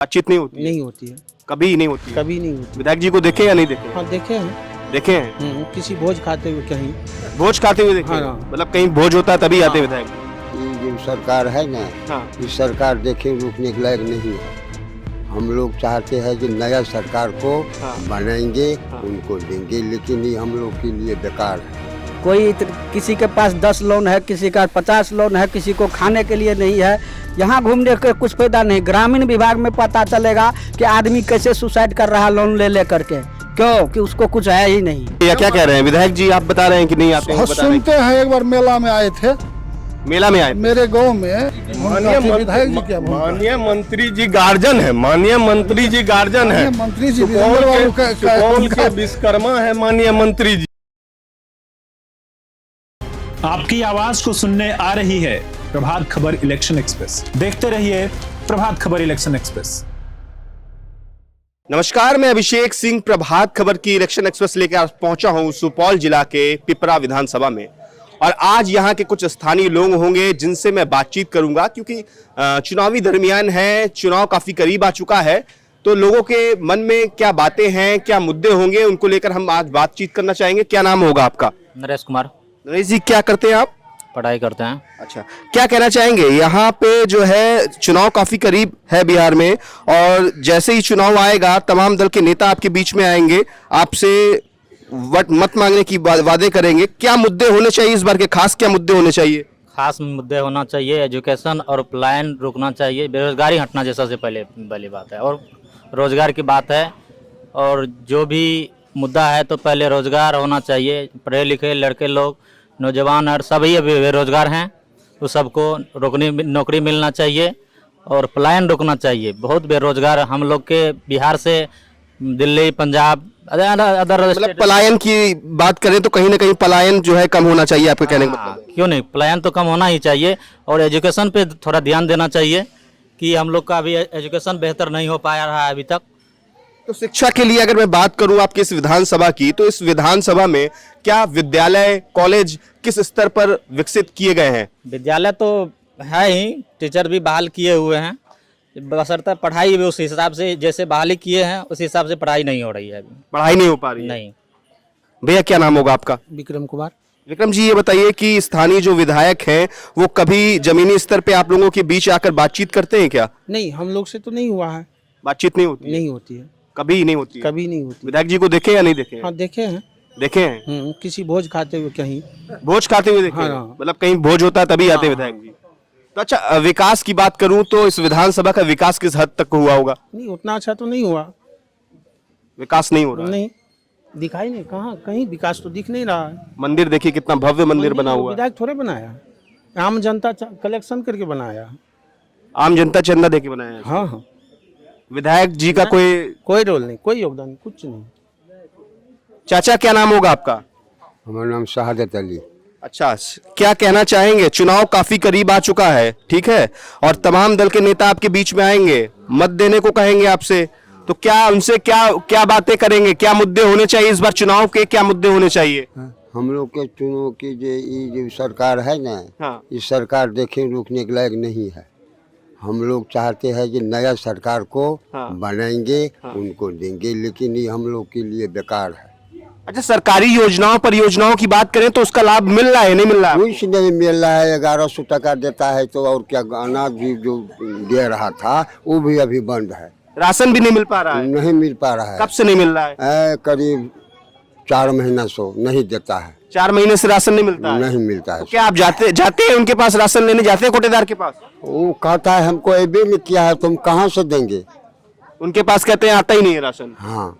बातचीत नहीं होती? नहीं होती है, कभी नहीं होती? कभी नहीं होती। विधायक जी को देखे या नहीं देखे? हाँ देखे हैं। देखे हैं? किसी भोज खाते हुए कहीं। भोज खाते हुए देखे? हाँ। मतलब कहीं भोज होता है तभी आते हाँ। विधायक? ये जो सरकार है ना, हाँ। ये सरकार देखे रुकने के लायक नहीं है। हम लोग चाहते हैं कि नया सरकार को हाँ। बनाएंगे, हाँ। उनको देंगे, लेकिन ये हम लोग के लिए बेकार है। कोई किसी के पास 10 लोन है, किसी का 50 लोन है, किसी को खाने के लिए नहीं है। यहाँ घूमने के कुछ फायदा नहीं। ग्रामीण विभाग में पता चलेगा कि आदमी कैसे सुसाइड कर रहा लोन ले करके, क्यों कि उसको कुछ है ही नहीं। या क्या कह रहे हैं विधायक जी? आप बता रहे हैं कि नहीं आते हैं? बता रहे हैं। सुनते हैं, एक बार मेला में आए थे, मेला में आए? मेरे गांव में। विधायक जी क्या बोलते हैं? माननीय मंत्री जी गार्जियन है, माननीय मंत्री जी गार्जियन है। मंत्री जी सुपौल के विश्वकर्मा है माननीय मंत्री जी। आपकी आवाज को सुनने आ रही है प्रभात खबर इलेक्शन एक्सप्रेस। देखते रहिए प्रभात खबर इलेक्शन एक्सप्रेस। नमस्कार, मैं अभिषेक सिंह प्रभात खबर की इलेक्शन एक्सप्रेस लेकर पहुंचा हूं सुपौल जिला के पिपरा विधानसभा में। और आज यहां के कुछ स्थानीय लोग होंगे जिनसे मैं बातचीत करूंगा, क्योंकि चुनावी दरमियान है, चुनाव काफी करीब आ चुका है, तो लोगों के मन में क्या बातें हैं, क्या मुद्दे होंगे, उनको लेकर हम आज बातचीत करना चाहेंगे। क्या नाम होगा आपका? नरेश कुमार। नरेश जी, क्या करते हैं आप? पढ़ाई करते हैं। अच्छा, क्या कहना चाहेंगे? यहाँ पे जो है चुनाव काफी करीब है बिहार में, और जैसे ही चुनाव आएगा तमाम दल के नेता आपके बीच में आएंगे, आपसे मत मांगने की वादे करेंगे। क्या मुद्दे होने चाहिए इस बार के? खास क्या मुद्दे होने चाहिए? खास मुद्दे होना चाहिए, एजुकेशन और पलायन रुकना चाहिए, बेरोजगारी हटना जैसा से पहली बात है, और रोजगार की बात है। और जो भी मुद्दा है तो पहले रोजगार होना चाहिए। पढ़े लिखे लड़के लोग, नौजवान और सभी अभी बेरोजगार हैं, तो सबको नौकरी मिलना चाहिए और पलायन रोकना चाहिए। बहुत बेरोजगार हम लोग के बिहार से दिल्ली, पंजाब, अदर मतलब पलायन की बात करें तो कहीं ना कहीं पलायन जो है कम होना चाहिए, आपके कहने का मतलब? क्यों नहीं, पलायन तो कम होना ही चाहिए। और एजुकेशन पे थोड़ा ध्यान देना चाहिए कि हम लोग का अभी एजुकेशन बेहतर नहीं हो पाया रहा है अभी तक। तो शिक्षा के लिए अगर मैं बात करूं आपकी इस विधानसभा की, तो इस विधानसभा में क्या विद्यालय, कॉलेज किस स्तर पर विकसित किए गए हैं? विद्यालय तो है ही, टीचर भी बहाल किए हुए हैं, बशर्ते पढ़ाई भी उस हिसाब से जैसे बहाली किए हैं उस हिसाब से पढ़ाई नहीं हो रही है अभी। पढ़ाई नहीं हो पा रही है? नहीं। भैया, क्या नाम होगा आपका? विक्रम कुमार। विक्रम जी, ये बताइए कि स्थानीय जो विधायक हैं वो कभी जमीनी स्तर पे आप लोगों के बीच आकर बातचीत करते हैं क्या? नहीं, हम लोग से तो नहीं हुआ है। बातचीत नहीं होती? नहीं होती है, कभी नहीं होती? कभी नहीं होती। विधायक जी को देखे या नहीं देखे? हाँ देखे हैं। देखे हैं? किसी भोज खाते हुए कहीं। भोज खाते हुए देखे? हाँ। मतलब कहीं भोज होता है तभी आते विधायक जी? तो अच्छा, विकास की बात करूं तो इस विधानसभा का विकास किस हद तक हुआ होगा? नहीं, उतना अच्छा तो नहीं हुआ। विकास नहीं हो रहा है? नहीं, दिखाई नहीं, कहाँ कहीं विकास तो दिख नहीं रहा है। मंदिर देखिए, कितना भव्य मंदिर बना हुआ है। विधायक थोड़े बनाया, आम जनता कलेक्शन करके बनाया। आम जनता चंदा देके बनाया है। हाँ हाँ। विधायक जी का कोई रोल नहीं, कोई योगदान नहीं, कुछ नहीं। चाचा, क्या नाम होगा आपका? हमारा नाम शहादत अली। अच्छा, क्या कहना चाहेंगे? चुनाव काफी करीब आ चुका है, ठीक है, और तमाम दल के नेता आपके बीच में आएंगे, मत देने को कहेंगे आपसे, तो क्या उनसे क्या बातें करेंगे? क्या मुद्दे होने चाहिए इस बार चुनाव के? क्या मुद्दे होने चाहिए? हम लोग के चुनाव की जो सरकार है ना, हाँ। ये सरकार देखे रुकने के लायक नहीं है। हम लोग चाहते हैं कि नया सरकार को बनाएंगे, उनको देंगे, लेकिन ये हम लोग के लिए बेकार है। अच्छा, सरकारी योजनाओं, परियोजनाओं की बात करें तो उसका लाभ मिल रहा है, नहीं मिल रहा है? कुछ नहीं मिल रहा है। 1100 टका देता है तो, और क्या, अनाज भी जो दे रहा था वो भी अभी बंद है। राशन भी नहीं मिल पा रहा है? नहीं मिल पा रहा है। कब से नहीं मिल रहा है? करीब 4 महीना से नहीं देता है। 4 महीने से राशन नहीं मिलता है? नहीं मिलता है। तो क्या आप जाते हैं उनके पास राशन लेने? जाते हैं कोटेदार के पास? वो कहता है हमको ये भी नहीं किया है, तुम कहाँ से देंगे? उनके पास कहते हैं आता ही नहीं है राशन। हाँ,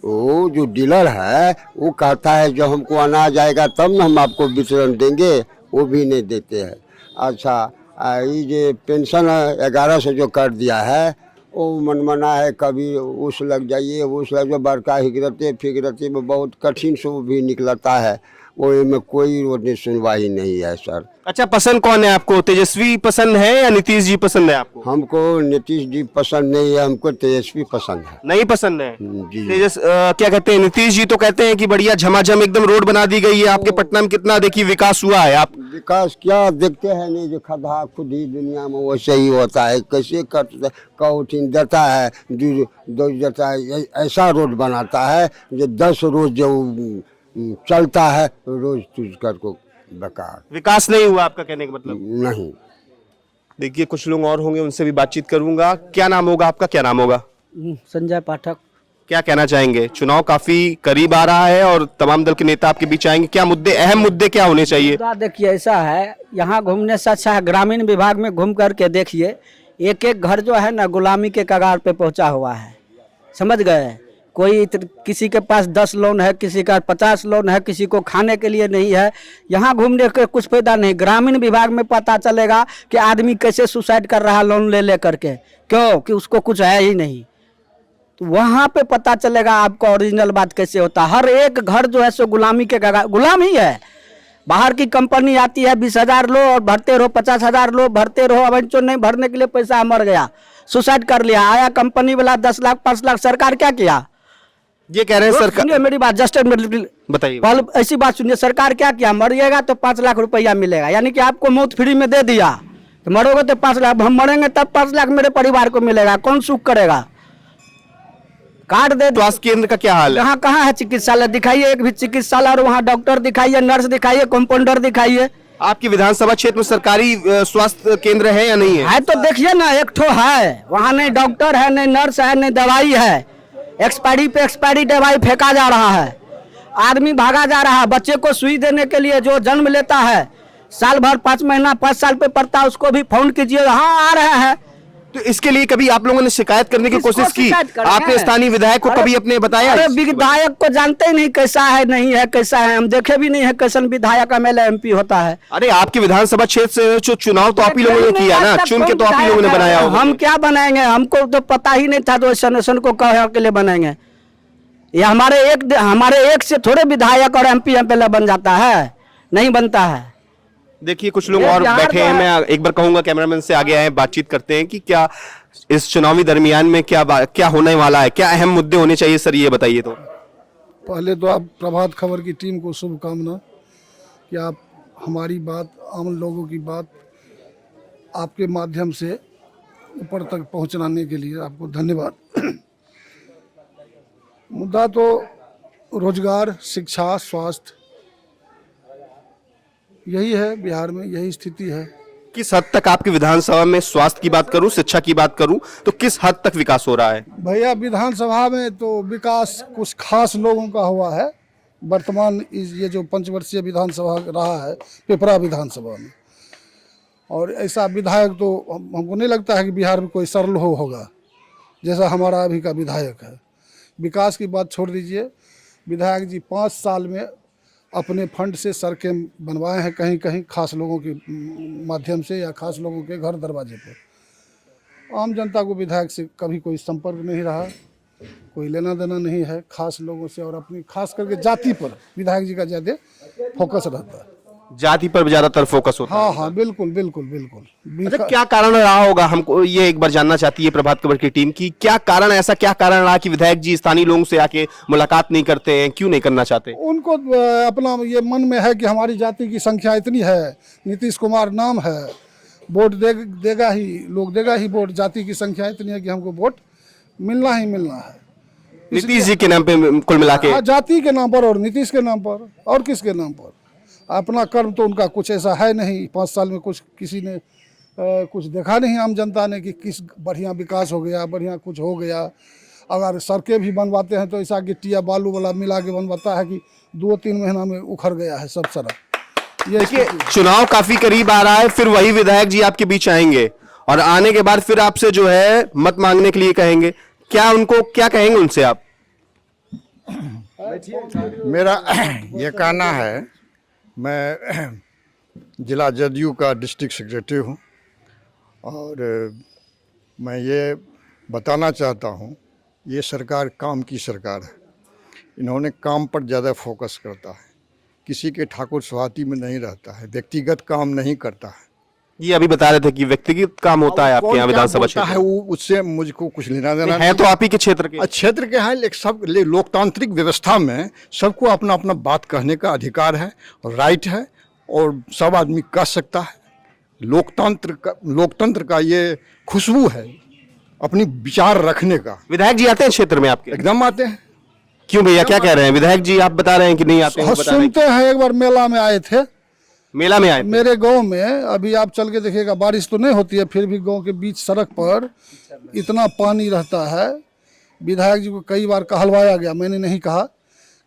वो जो डीलर है वो कहता है जब हमको अनाज आएगा तब न हम आपको वितरण देंगे, वो भी नहीं देते हैं। अच्छा, ये जो पेंशन 1100 जो कर दिया है वो मनमाना है। कभी उस लग जाइए, उस लग जो बड़का हिगरते फिगरते में बहुत कठिन से वो भी निकलता है। वो में कोई रोड सुनवाई नहीं है सर। अच्छा, पसंद कौन है आपको? तेजस्वी पसंद है या नीतीश जी पसंद है आपको? हमको नीतीश जी पसंद नहीं है, हमको तेजस्वी पसंद है। नहीं पसंद है? जी। क्या कहते हैं, नीतीश जी तो कहते हैं कि बढ़िया झमाझम एकदम रोड बना दी गई है। आपके पटना में कितना देखिए विकास हुआ है। आप विकास क्या देखते हैं? नहीं, जो खदा खुद ही दुनिया में वैसे ही होता है। कैसे कठिन देता है, दो देता है, ऐसा रोड बनाता है जो 10 रोज जो चलता है रोज तुझ कर को बेकार। विकास नहीं हुआ आपका कहने का मतलब? नहीं। देखिए कुछ लोग और होंगे, उनसे भी बातचीत करूंगा। क्या नाम होगा आपका? क्या नाम होगा? संजय पाठक। क्या कहना चाहेंगे? चुनाव काफी करीब आ रहा है और तमाम दल के नेता आपके बीच आएंगे। क्या मुद्दे, अहम मुद्दे क्या होने चाहिए? देखिए ऐसा है, यहाँ घूमने से अच्छा है ग्रामीण विभाग में घूम करके देखिए, एक एक घर जो है ना गुलामी के कगार पे पहुंचा हुआ है, समझ गए। कोई किसी के पास 10 लोन है, किसी का 50 लोन है, किसी को खाने के लिए नहीं है। यहाँ घूमने के कुछ फायदा नहीं। ग्रामीण विभाग में पता चलेगा कि आदमी कैसे सुसाइड कर रहा लोन ले ले करके, क्यों कि उसको कुछ है ही नहीं। तो वहाँ पे पता चलेगा आपको ओरिजिनल बात कैसे होता है। हर एक घर जो है सो गुलामी के गुलाम ही है। बाहर की कंपनी आती है, 20,000 लो और भरते रहो, 50,000 लो भरते रहो। अब जो नहीं भरने के लिए पैसा मर गया, सुसाइड कर लिया। आया कंपनी वाला 10 लाख 5 लाख, सरकार क्या किया? ये कह रहे हैं सरकार। सुनिए मेरी बात, जस्ट बताइए। ऐसी बात सुनिए, सरकार क्या किया? मरिएगा तो 5 लाख रुपया मिलेगा, यानी कि आपको मौत फ्री में दे दिया, तो मरोगे तो 5 लाख। हम मरेंगे तब 5 लाख मेरे परिवार को मिलेगा, कौन सुख करेगा? कार्ड दे। स्वास्थ्य केंद्र का क्या हाल है? यहाँ कहाँ है चिकित्सालय? दिखाइए एक भी चिकित्सालय, और वहाँ डॉक्टर दिखाइए, नर्स दिखाइए, कंपाउंडर दिखाइए। आपकी विधानसभा क्षेत्र में सरकारी स्वास्थ्य केंद्र है या नहीं है? है तो देखिए ना, एक ठो है, वहाँ नहीं डॉक्टर है, नहीं नर्स है, नहीं दवाई है। एक्सपायरी पे एक्सपायरी दवाई फेंका जा रहा है, आदमी भागा जा रहा है। बच्चे को सुई देने के लिए जो जन्म लेता है, साल भर 5 महीना 5 साल पे पड़ता है, उसको भी फोन कीजिए, हाँ आ रहे हैं। तो इसके लिए कभी आप लोगों ने शिकायत करने की कोशिश की? आपने स्थानीय विधायक को कभी अपने बताया? अरे विधायक को जानते ही नहीं कैसा है, नहीं है कैसा है, हम देखे भी नहीं है कैसन विधायक MLA MP होता है। अरे आपके विधानसभा क्षेत्र से जो चुनाव तो आप ही लोगों ने किया ना, चुन के तो आप ही लोगों ने बनाया होगा। हम क्या बनाएंगे? हमको तो पता ही नहीं था, तो सनेशन को कह के लिए बनाएंगे? ये हमारे एक से थोड़े विधायक और MP MLA बन जाता है, नहीं बनता है। देखिए कुछ लोग और बैठे हैं, मैं एक बार कहूंगा कैमरामैन से आगे आए, बातचीत करते हैं कि क्या इस चुनावी दरमियान में क्या होने वाला है, क्या अहम मुद्दे होने चाहिए सर, ये बताइए। तो पहले तो आप प्रभात खबर की टीम को शुभकामना कि आप हमारी बात, आम लोगों की बात आपके माध्यम से ऊपर तक पहुंचाने के लिए आपको धन्यवाद। मुद्दा तो रोजगार, शिक्षा, स्वास्थ्य, यही है बिहार में, यही स्थिति है। किस हद तक आपकी विधानसभा में स्वास्थ्य की बात करूं, शिक्षा की बात करूं, तो किस हद तक विकास हो रहा है? भैया विधानसभा में तो विकास कुछ खास लोगों का हुआ है। वर्तमान ये जो 5 वर्षीय विधानसभा रहा है पिपरा विधानसभा में, और ऐसा विधायक तो हमको नहीं लगता है कि बिहार में कोई सरल होगा जैसा हमारा अभी का विधायक है। विकास की बात छोड़ दीजिए, विधायक जी 5 साल में अपने फंड से सड़कें बनवाए हैं, कहीं कहीं खास लोगों के माध्यम से या खास लोगों के घर दरवाजे पर। आम जनता को विधायक से कभी कोई संपर्क नहीं रहा, कोई लेना देना नहीं है खास लोगों से, और अपनी खास करके जाति पर विधायक जी का ज़्यादा फोकस रहता है। जाति पर ज्यादातर फोकस होता है। हाँ, बिल्कुल बिल्कुल बिल्कुल। अच्छा, क्या कारण रहा होगा, हमको ये एक बार जानना चाहती है प्रभात खबर की टीम की, क्या कारण, ऐसा क्या कारण रहा कि विधायक जी स्थानीय लोगों से आके मुलाकात नहीं करते हैं, क्यों नहीं करना चाहते? उनको अपना ये मन में है कि हमारी जाति की संख्या इतनी है, नीतीश कुमार नाम है, वोट देगा ही, लोग देगा ही वोट, जाति की संख्या इतनी है कि हमको वोट मिलना ही मिलना है। नीतीश जी के नाम पे कुल मिला के? जाति के नाम पर और नीतीश के नाम पर, और किसके नाम पर? अपना कर्म तो उनका कुछ ऐसा है नहीं। 5 साल में कुछ किसी ने कुछ देखा नहीं, आम जनता ने, कि किस बढ़िया विकास हो गया, बढ़िया कुछ हो गया। अगर सड़कें भी बनवाते हैं तो ऐसा गिट्टिया बालू वाला मिला के बनवाता है कि 2-3 महीना में उखड़ गया है सब सड़क। ये देखिए चुनाव काफी करीब आ रहा है, फिर वही विधायक जी आपके बीच आएंगे और आने के बाद फिर आपसे जो है मत मांगने के लिए कहेंगे, क्या उनको क्या कहेंगे उनसे आप? मेरा ये कहना है, मैं जिला जदयू का डिस्ट्रिक्ट सेक्रेटरी हूँ, और मैं ये बताना चाहता हूँ, ये सरकार काम की सरकार है। इन्होंने काम पर ज़्यादा फोकस करता है, किसी के ठाकुर स्वाति में नहीं रहता है, व्यक्तिगत काम नहीं करता है। ये अभी बता रहे थे कि व्यक्तिगत काम होता है आपके यहाँ कौन क्या विधानसभा बोलता है क्षेत्र वो, उससे मुझको कुछ लेना देना है तो आप ही के क्षेत्र के। क्षेत्र के हैं, लेकिन सब लोकतांत्रिक व्यवस्था में सबको अपना अपना बात कहने का अधिकार है और राइट है, और सब आदमी कह सकता है। लोकतंत्र का ये खुशबू है अपनी विचार रखने का। विधायक जी आते हैं क्षेत्र में आपके? एकदम आते हैं। क्यों भैया, क्या कह रहे हैं विधायक जी? आप बता रहे हैं कि नहीं आते हैं, वो बता रहे हैं। सुनते हैं, एक बार मेला में आए थे, मेला में आए थे। मेरे गांव में। अभी आप चल के देखिएगा, बारिश तो नहीं होती है, फिर भी गांव के बीच सड़क पर इतना पानी रहता है। विधायक जी को कई बार कहलवाया गया, मैंने नहीं कहा,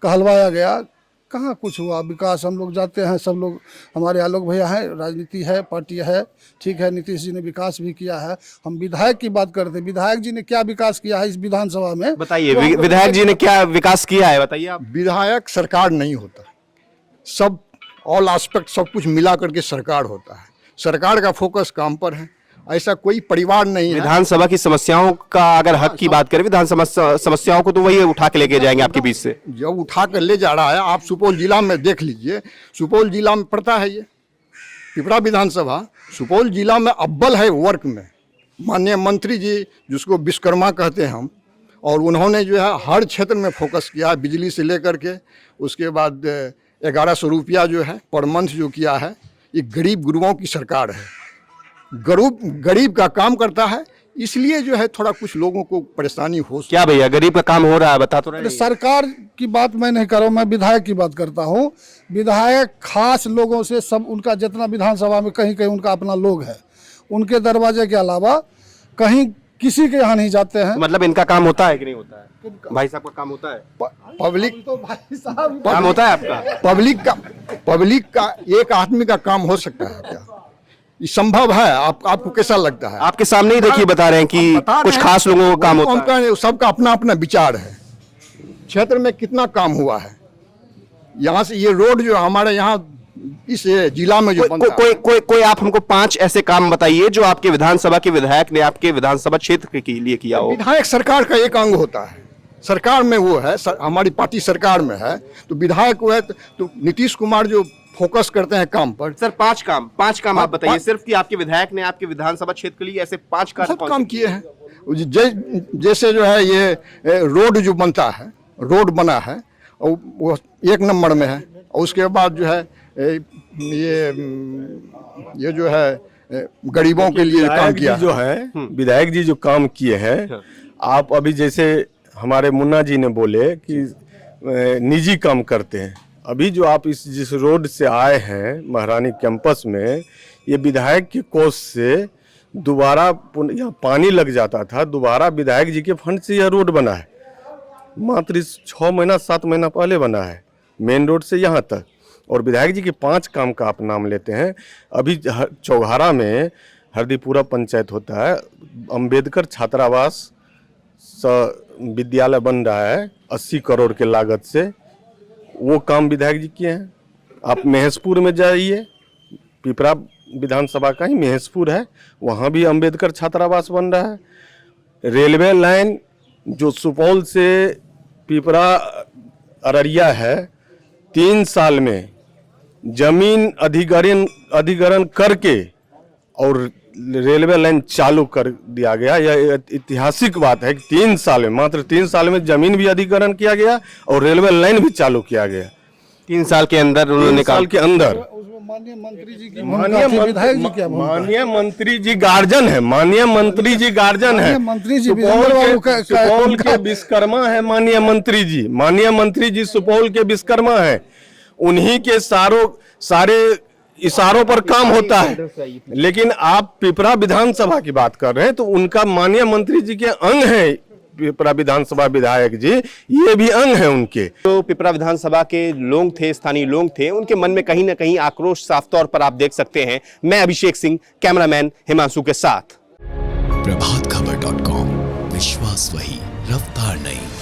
कहलवाया गया, कहाँ कुछ हुआ विकास। हम लोग जाते हैं, सब लोग हमारे आलोक भैया हैं, राजनीति है, पार्टी है, ठीक है, नीतीश जी ने विकास भी किया है। हम विधायक की बात करते हैं, विधायक जी ने क्या विकास किया है इस विधानसभा में, बताइए विधायक जी ने क्या विकास किया है, बताइए आप। विधायक सरकार नहीं होता, सब ऑल एस्पेक्ट सब कुछ मिला करके सरकार होता है। सरकार का फोकस काम पर है, ऐसा कोई परिवार नहीं है। विधानसभा की समस्याओं का अगर हक की बात करें, विधानसभा समस्याओं को तो वही उठा के लेके जाएंगे आपके बीच से। जब उठा कर ले जा रहा है, आप सुपौल जिला में देख लीजिए, सुपौल जिला में पड़ता है ये पिपरा विधानसभा, सुपौल जिला में अव्वल है वर्क में। माननीय मंत्री जी जिसको विश्वकर्मा कहते हैं हम, और उन्होंने जो है हर क्षेत्र में फोकस किया है, बिजली से लेकर के, उसके बाद 1100 रुपया जो है पर मंथ जो किया है। ये गरीब गुरुओं की सरकार है, गरीब का काम करता है, इसलिए जो है थोड़ा कुछ लोगों को परेशानी हो। क्या भैया गरीब का काम हो रहा है, बता तो रहे हैं। सरकार की बात मैं नहीं कर रहा हूँ, मैं विधायक की बात करता हूँ। विधायक खास लोगों से, सब उनका जितना विधानसभा में कहीं कहीं उनका अपना लोग है, उनके दरवाजे के अलावा कहीं किसी के यहाँ नहीं जाते हैं। तो मतलब इनका काम होता है कि नहीं होता है? भाई साहब का काम होता है? पब्लिक तो भाई साहब काम होता है आपका? पब्लिक का एक आदमी का काम हो सकता है क्या? ये संभव है? आपको कैसा लगता है? आपके सामने ही देखिए बता रहे हैं कि कुछ खास लोगों का काम होता है। सबका अपना अपना विचार है। क्षेत्र में कितना काम हुआ है, यहाँ से ये रोड जो हमारे यहाँ इस जिला में जो बनता है। कोई आप हमको 5 ऐसे काम बताइए जो आपके विधानसभा के विधायक ने आपके विधानसभा क्षेत्र के लिए किया हो। विधायक सरकार का एक अंग होता है, सरकार में वो है, हमारी पार्टी सरकार में है, तो विधायक वो है। तो नीतीश कुमार जो फोकस करते हैं काम पर। सर 5 काम आप बताइए सिर्फ कि आपके विधायक ने आपके विधानसभा क्षेत्र के लिए ऐसे 5 काम किए हैं। जैसे जो है ये रोड जो बनता है, रोड बना है वो 1 नंबर में है। और उसके बाद जो है ये जो है गरीबों के लिए काम किया जो है। विधायक जी जो काम किए हैं, आप अभी जैसे हमारे मुन्ना जी ने बोले कि निजी काम करते हैं, अभी जो आप जिस रोड से आए हैं महारानी कैंपस में, ये विधायक के कोष से दोबारा यहाँ पानी लग जाता था, दोबारा विधायक जी के फंड से यह रोड बना है। मात्र 6 महीना 7 महीना पहले बना है, मेन रोड से यहाँ तक। और विधायक जी के 5 काम का आप नाम लेते हैं। अभी चौघारा में हरदीपुरा पंचायत होता है, अंबेडकर छात्रावास विद्यालय बन रहा है 80 करोड़ के लागत से, वो काम विधायक जी किए हैं। आप महेशपुर में जाइए, पिपरा विधानसभा का ही महेशपुर है, वहाँ भी अंबेडकर छात्रावास बन रहा है। रेलवे लाइन जो सुपौल से पिपरा अररिया है, 3 साल में जमीन अधिग्रहण करके और रेलवे लाइन चालू कर दिया गया। यह ऐतिहासिक बात है कि 3 साल में, मात्र 3 साल में जमीन भी अधिग्रहण किया गया और रेलवे लाइन भी चालू किया गया। 3 साल के अंदर उन्होंने साल के अंदर। माननीय मंत्री जी की भूमिका थी, विधायक जी क्या भूमिका? माननीय मंत्री जी गार्जियन है, माननीय मंत्री जी गार्जियन है। मंत्री जी सुपौल के विश्वकर्मा है माननीय मंत्री जी। माननीय मंत्री जी सुपौल के विश्वकर्मा है, उन्हीं के सारे इशारों पर काम होता है। लेकिन आप पिपरा विधानसभा की बात कर रहे हैं, तो उनका माननीय मंत्री जी के अंग है पिपरा विधानसभा विधायक जी, ये भी अंग है उनके। तो पिपरा विधानसभा के लोग थे, स्थानीय लोग थे, उनके मन में कहीं ना कहीं आक्रोश साफ तौर पर आप देख सकते हैं। मैं अभिषेक सिंह, कैमरामैन हिमांशु के साथ। प्रभातखबर.com, विश्वास वही, रफ्तार नहीं।